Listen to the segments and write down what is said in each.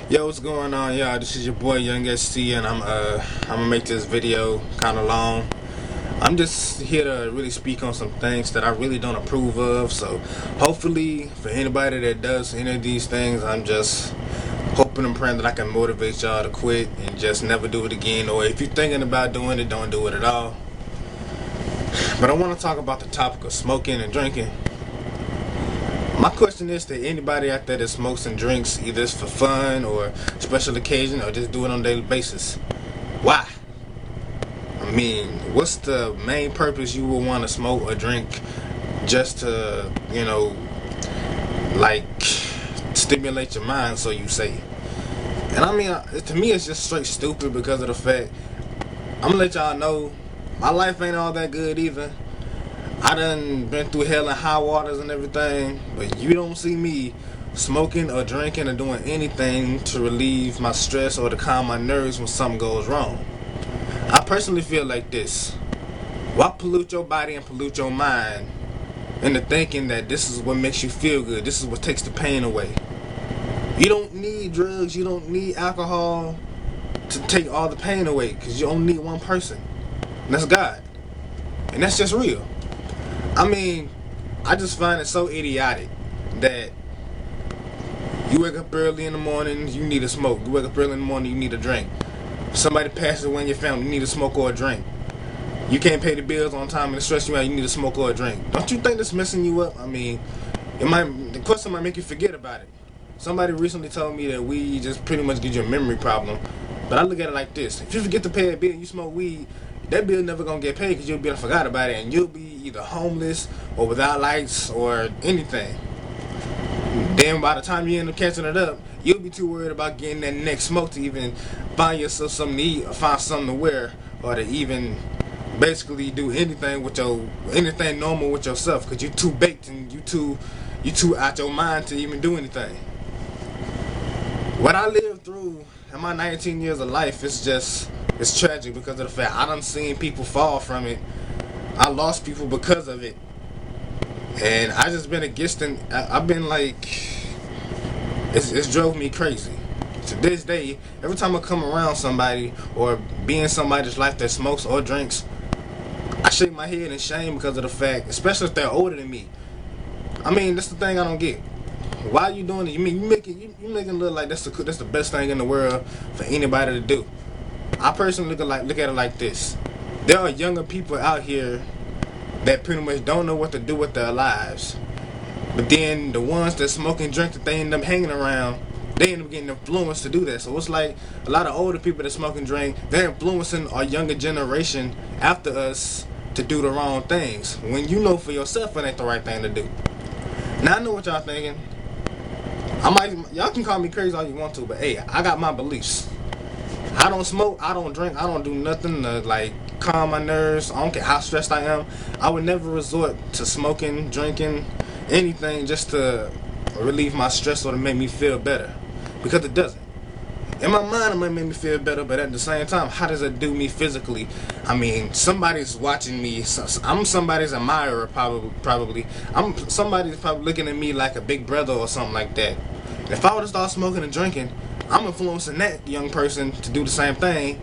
Yo, what's going on, y'all? This is your boy Young SC, and I'm gonna make this video kind of long. I'm just here to really speak on some things that I really don't approve of. So, hopefully, for anybody that does any of these things, I'm just hoping and praying that I can motivate y'all to quit and just never do it again. Or if you're thinking about doing it, don't do it at all. But I want to talk about the topic of smoking and drinking. My question is to anybody out there that smokes and drinks, either it's for fun or special occasion or just do it on a daily basis. Why? I mean, what's the main purpose you would want to smoke or drink just to, like stimulate your mind, so you say? And I mean, to me, it's just straight stupid because of the fact, I'm gonna let y'all know, my life ain't all that good either. I done been through hell and high waters and everything, but you don't see me smoking or drinking or doing anything to relieve my stress or to calm my nerves when something goes wrong. I personally feel like this. Why pollute your body and pollute your mind into thinking that this is what makes you feel good, this is what takes the pain away? You don't need drugs, you don't need alcohol to take all the pain away, because you only need one person, and that's God. And that's just real. I mean, I just find it so idiotic that you wake up early in the morning, you need a smoke. You wake up early in the morning, you need a drink. Somebody passes away in your family, you need a smoke or a drink. You can't pay the bills on time and it stresses you out, you need a smoke or a drink. Don't you think that's messing you up? I mean, the question might make you forget about it. Somebody recently told me that weed just pretty much gives you a memory problem. But I look at it like this. If you forget to pay a bill and you smoke weed, that bill never gonna get paid because you'll be forgot about it, and you'll be either homeless or without lights or anything. Then by the time you end up catching it up, you'll be too worried about getting that next smoke to even find yourself something to eat or find something to wear or to even basically do anything normal with yourself, because you too baked and you too out your mind to even do anything. What I lived through in my 19 years of life is it's tragic because of the fact I done seen people fall from it. I lost people because of it. And I just been against it. I've been like, it's drove me crazy. To this day, every time I come around somebody or be in somebody's life that smokes or drinks, I shake my head in shame because of the fact, especially if they're older than me. I mean, that's the thing I don't get. Why are you doing it? You mean you making it look like that's the best thing in the world for anybody to do? I personally look at it like this. There are younger people out here that pretty much don't know what to do with their lives. But then the ones that smoke and drink that they end up hanging around, they end up getting influenced to do that. So it's like a lot of older people that smoke and drink, they're influencing our younger generation after us to do the wrong things, when you know for yourself it ain't the right thing to do. Now I know what y'all thinking. Y'all can call me crazy all you want to, but hey, I got my beliefs. I don't smoke, I don't drink, I don't do nothing to like calm my nerves. I don't care how stressed I am. I would never resort to smoking, drinking, anything just to relieve my stress or to make me feel better, because it doesn't. In my mind, it might make me feel better, but at the same time, how does it do me physically? I mean, somebody's watching me. I'm somebody's admirer, probably. Somebody's probably looking at me like a big brother or something like that. If I were to start smoking and drinking, I'm influencing that young person to do the same thing.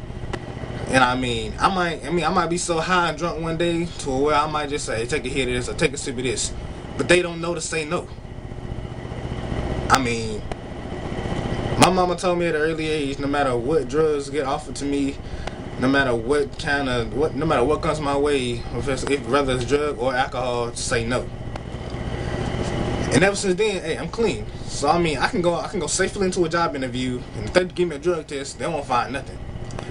And I might be so high and drunk one day to where I might just say, hey, take a hit of this or take a sip of this, but they don't know to say no. I mean, my mama told me at an early age, no matter what drugs get offered to me, no matter what comes my way, whether it's drug or alcohol, to say no. And ever since then, hey, I'm clean. So I mean, I can go safely into a job interview, and if they give me a drug test, they won't find nothing.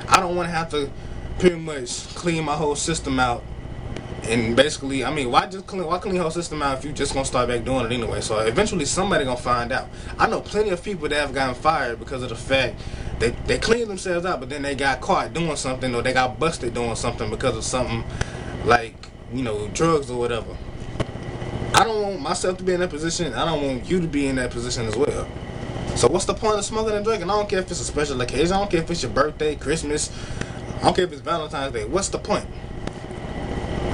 I don't want to have to pretty much clean my whole system out. And basically, I mean, why clean the whole system out if you just gonna start back doing it anyway? So eventually somebody gonna find out. I know plenty of people that have gotten fired because of the fact that they cleaned themselves out, but then they got caught doing something, or they got busted doing something because of something like, drugs or whatever. I don't want myself to be in that position. I don't want you to be in that position as well. So what's the point of smoking and drinking? I don't care if it's a special occasion. I don't care if it's your birthday, Christmas. I don't care if it's Valentine's Day. What's the point?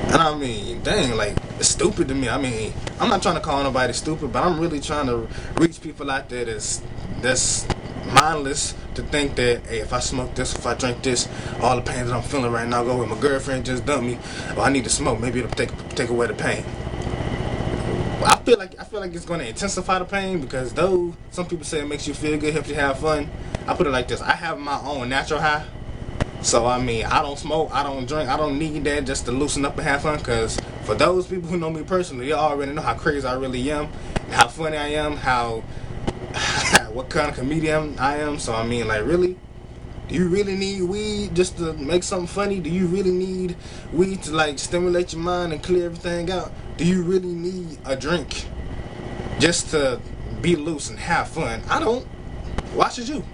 And I mean, dang, like, it's stupid to me. I mean, I'm not trying to call nobody stupid, but I'm really trying to reach people out there that's mindless to think that, hey, if I smoke this, if I drink this, all the pain that I'm feeling right now go away. My girlfriend just dumped me. Well, I need to smoke. Maybe it'll take away the pain. Well, I feel like it's going to intensify the pain, because though some people say it makes you feel good, helps you have fun. I put it like this: I have my own natural high. So I mean, I don't smoke, I don't drink, I don't need that just to loosen up and have fun. Cause for those people who know me personally, they already know how crazy I really am, and how funny I am, how what kind of comedian I am. So I mean, like, really, do you really need weed just to make something funny? Do you really need weed to like stimulate your mind and clear everything out? Do you really need a drink just to be loose and have fun? I don't. Why should you?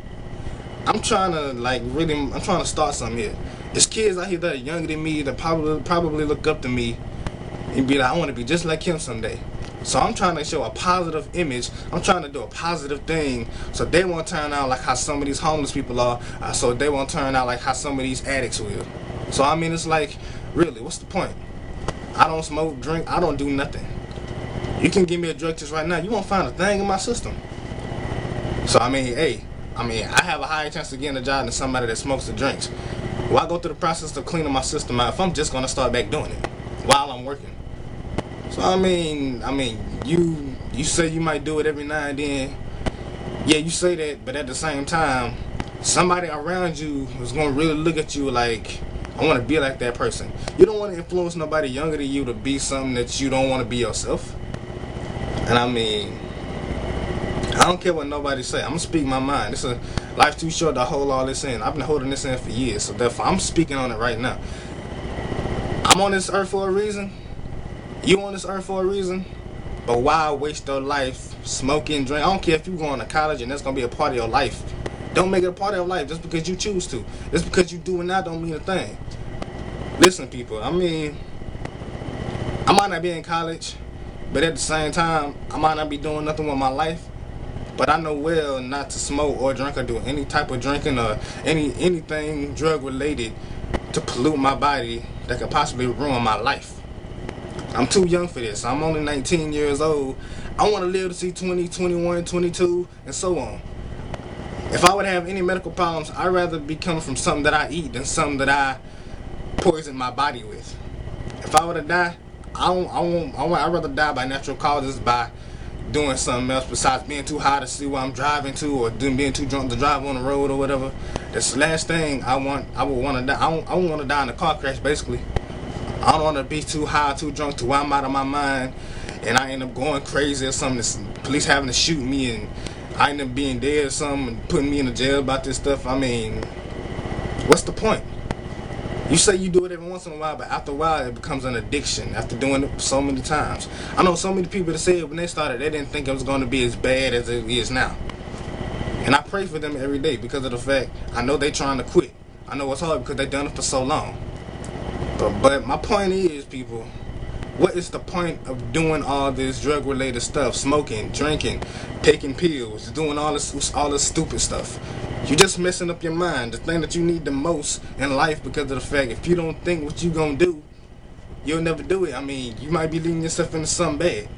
I'm trying to start something here. There's kids out here that are younger than me that probably look up to me and be like, I want to be just like him someday. So I'm trying to show a positive image. I'm trying to do a positive thing so they won't turn out like how some of these homeless people are. So they won't turn out like how some of these addicts will. So I mean, it's like, really, what's the point? I don't smoke, drink, I don't do nothing. You can give me a drug test right now, you won't find a thing in my system. So I mean, hey, I have a higher chance of getting a job than somebody that smokes or drinks. Why go through the process of cleaning my system out if I'm just gonna start back doing it while I'm working? So I mean, you say you might do it every now and then. Yeah, you say that, but at the same time, somebody around you is gonna really look at you like, I want to be like that person. You don't want to influence nobody younger than you to be something that you don't want to be yourself. And I mean, I don't care what nobody say. I'm gonna speak my mind. Life's too short to hold all this in. I've been holding this in for years, so therefore I'm speaking on it right now. I'm on this earth for a reason. You on this earth for a reason. But why waste your life smoking, drink? I don't care if you going to college and that's gonna be a part of your life. Don't make it a part of your life just because you choose to. Just because you do it now don't mean a thing. Listen, people. I mean, I might not be in college, but at the same time, I might not be doing nothing with my life. But I know well not to smoke or drink or do any type of drinking or anything drug related to pollute my body that could possibly ruin my life. I'm too young for this. I'm only 19 years old. I want to live to see 20, 21, 22, and so on. If I would have any medical problems, I'd rather be coming from something that I eat than something that I poison my body with. If I were to die, I'd rather die by natural causes, by doing something else besides being too high to see where I'm driving to, or being too drunk to drive on the road or whatever. That's the last thing I would want to die. I don't want to die in a car crash, basically. I don't want to be too high, too drunk to where I'm out of my mind and I end up going crazy or something. The police having to shoot me and I end up being dead or something and putting me in the jail about this stuff. I mean, what's the point? You say you do it every once in a while, but after a while it becomes an addiction after doing it so many times. I know so many people that said when they started they didn't think it was going to be as bad as it is now. And I pray for them every day because of the fact I know they trying to quit. I know it's hard because they done it for so long. But my point is, people, what is the point of doing all this drug related stuff? Smoking, drinking, taking pills, doing all this stupid stuff. You're just messing up your mind. The thing that you need the most in life, because of the fact if you don't think what you gonna do, you'll never do it. I mean, you might be leading yourself into something bad.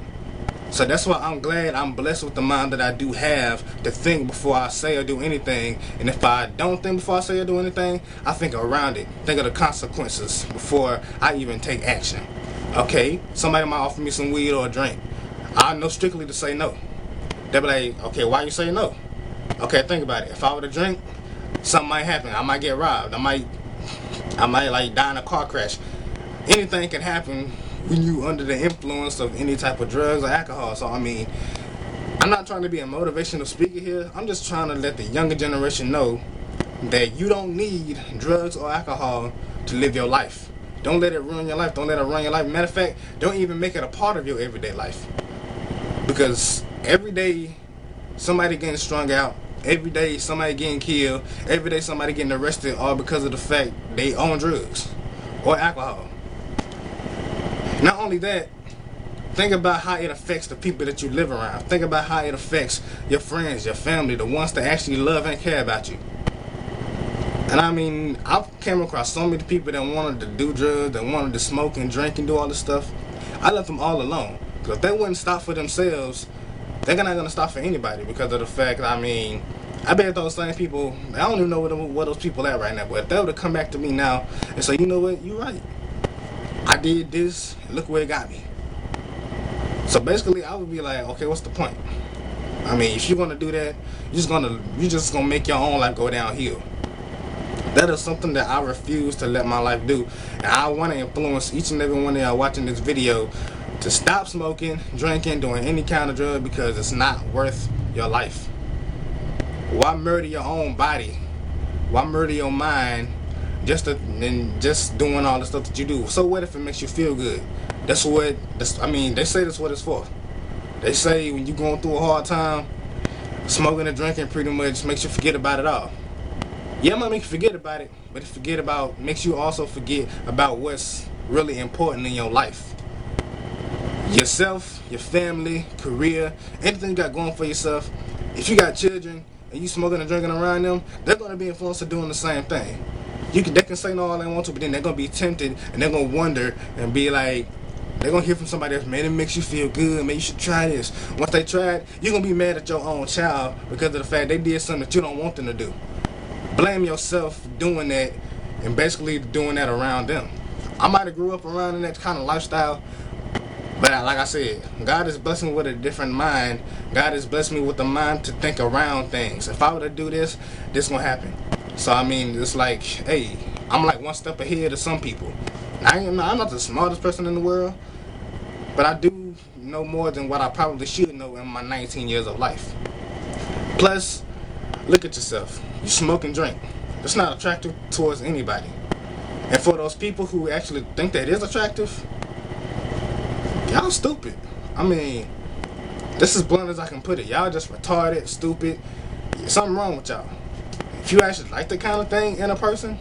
So that's why I'm glad I'm blessed with the mind that I do have to think before I say or do anything. And if I don't think before I say or do anything, I think around it. Think of the consequences before I even take action. Okay, somebody might offer me some weed or a drink. I know strictly to say no. They'll be like, okay, why you say no? Okay, think about it. If I were to drink, something might happen. I might get robbed. I might like die in a car crash. Anything can happen when you under the influence of any type of drugs or alcohol. So I mean, I'm not trying to be a motivational speaker here. I'm just trying to let the younger generation know that you don't need drugs or alcohol to live your life. Don't let it ruin your life. Don't let it run your life. Matter of fact, don't even make it a part of your everyday life. Because every day somebody getting strung out, every day somebody getting killed, every day somebody getting arrested, all because of the fact they own drugs or alcohol. Not only that, think about how it affects the people that you live around. Think about how it affects your friends, your family, the ones that actually love and care about you. And I mean, I've came across so many people that wanted to do drugs, that wanted to smoke and drink and do all this stuff. I left them all alone. Because if they wouldn't stop for themselves, they're not going to stop for anybody, because of the fact, I mean, I bet those same people, I don't even know where those people at right now, but if they were to come back to me now and say, you know what, you're right. I did this, and look where it got me. So basically, I would be like, okay, what's the point? I mean, if you're gonna do that, you're just gonna make your own life go downhill. That is something that I refuse to let my life do. And I want to influence each and every one of y'all watching this video to stop smoking, drinking, doing any kind of drug, because it's not worth your life. Why murder your own body? Why murder your mind just doing all the stuff that you do? So what if it makes you feel good? They say that's what it's for. They say when you're going through a hard time, smoking and drinking pretty much makes you forget about it all. Yeah, it might make you forget about it, but makes you also forget about what's really important in your life. Yourself, your family, career, anything you got going for yourself. If you got children and you smoking and drinking around them, they're going to be influenced to doing the same thing. They can say no all they want to, but then they're going to be tempted and they're going to wonder and be like, they're going to hear from somebody else, man, it makes you feel good, man, you should try this. Once they try it, you're going to be mad at your own child because of the fact they did something that you don't want them to do. Blame yourself for doing that and basically doing that around them. I might have grew up around in that kind of lifestyle, but like I said, God has blessed me with a different mind. God has blessed me with the mind to think around things. If I were to do this, this gonna happen. So I mean, it's like, hey, I'm like one step ahead of some people. I'm not the smartest person in the world, but I do know more than what I probably should know in my 19 years of life. Plus, look at yourself. You smoke and drink. It's not attractive towards anybody. And for those people who actually think that is attractive, y'all stupid. I mean, this is blunt as I can put it. Y'all just retarded, stupid. Something wrong with y'all. If you actually like that kind of thing in a person,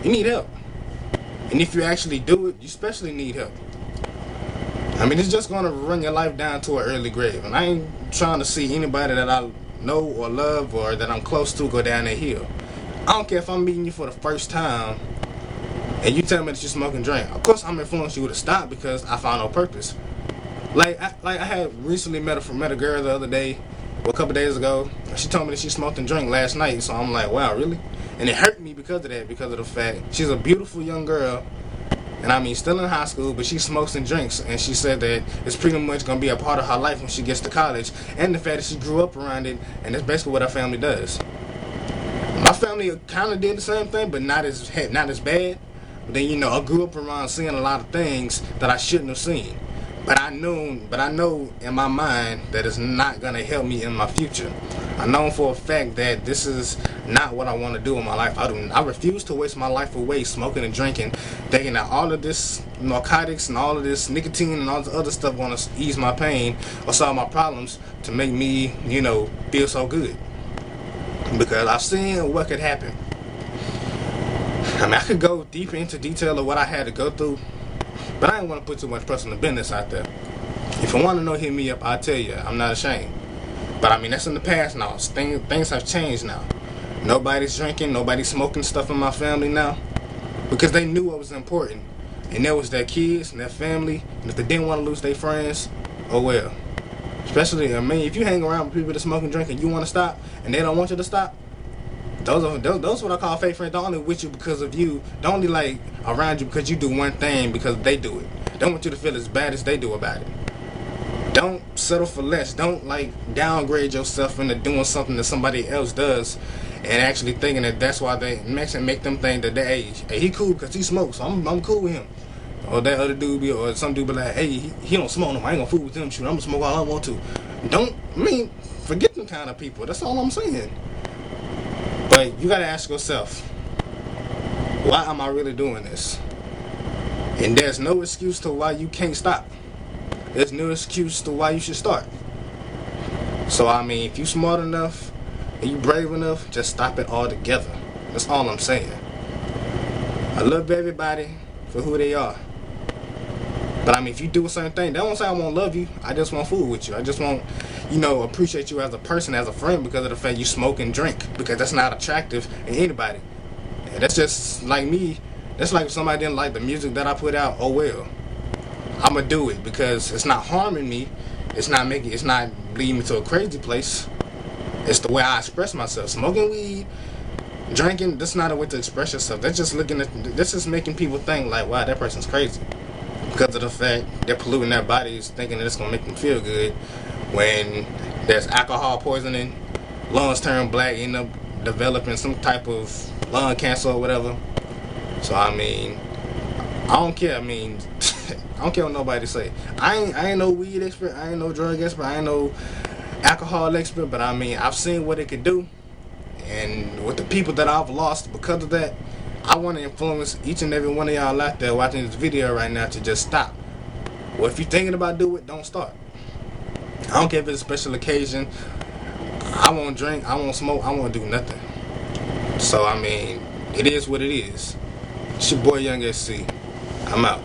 you need help. And if you actually do it, you especially need help. I mean, it's just going to run your life down to an early grave. And I ain't trying to see anybody that I know or love or that I'm close to go down that hill. I don't care if I'm meeting you for the first time and you tell me that you smoke and drink. Of course, I'm influencing you to stop because I found no purpose. Like I had recently met a girl the other day, or a couple days ago. She told me that she smoked and drank last night. So I'm like, wow, really? And it hurt me because of that, because of the fact she's a beautiful young girl. And I mean, still in high school, but she smokes and drinks. And she said that it's pretty much going to be a part of her life when she gets to college. And the fact that she grew up around it, and that's basically what her family does. My family kind of did the same thing, but not as bad. But then, you know, I grew up around seeing a lot of things that I shouldn't have seen. But I know in my mind that it's not going to help me in my future. I know for a fact that this is not what I want to do in my life. I refuse to waste my life away smoking and drinking, thinking that all of this narcotics and all of this nicotine and all this other stuff want to ease my pain or solve my problems to make me, you know, feel so good. Because I've seen what could happen. I mean, I could go deep into detail of what I had to go through, but I didn't want to put too much personal business out there. If you want to know, hit me up. I'll tell you. I'm not ashamed. But I mean, that's in the past now. Things have changed now. Nobody's drinking, nobody's smoking stuff in my family now, because they knew what was important, and that was their kids and their family. And if they didn't want to lose their friends, oh well. Especially, I mean, if you hang around with people that smoke and drink and you want to stop and they don't want you to stop, those are what I call fake friends. They're only with you because of you. They're only like around you because you do one thing because they do it. They want you to feel as bad as they do about it. Don't settle for less. Don't like downgrade yourself into doing something that somebody else does and actually thinking that that's why they make them think that hey, he cool because he smokes, so I'm cool with him. Or that other dude or some dude be like, hey, he don't smoke no more. I ain't gonna fool with him. Shoot, I'm gonna smoke all I want to. Forget them kind of people. That's all I'm saying. But you gotta ask yourself, why am I really doing this? And there's no excuse to why you can't stop. There's no excuse to why you should start. So I mean, if you smart enough and you brave enough, just stop it all together. That's all I'm saying. I love everybody for who they are. But I mean, if you do a certain thing, that won't say I won't love you. I just won't fool with you. I just won't, appreciate you as a person, as a friend, because of the fact you smoke and drink. Because that's not attractive in anybody. And that's just like me. That's like if somebody didn't like the music that I put out. Oh well, I'ma do it because it's not harming me. It's not leading me to a crazy place. It's the way I express myself. Smoking weed, drinking, that's not a way to express yourself. That's just making people think like, wow, that person's crazy. Because of the fact they're polluting their bodies, thinking that it's gonna make them feel good. When there's alcohol poisoning, lungs turn black, end up developing some type of lung cancer or whatever. So I mean, I don't care. I mean, I don't care what nobody say. I ain't no weed expert. I ain't no drug expert. I ain't no alcohol expert. But I mean, I've seen what it could do, and with the people that I've lost because of that, I want to influence each and every one of y'all out there watching this video right now to just stop. Well, if you're thinking about doing it, don't start. I don't care if it's a special occasion. I won't drink. I won't smoke. I won't do nothing. So I mean, it is what it is. It's your boy Young SC. I'm out.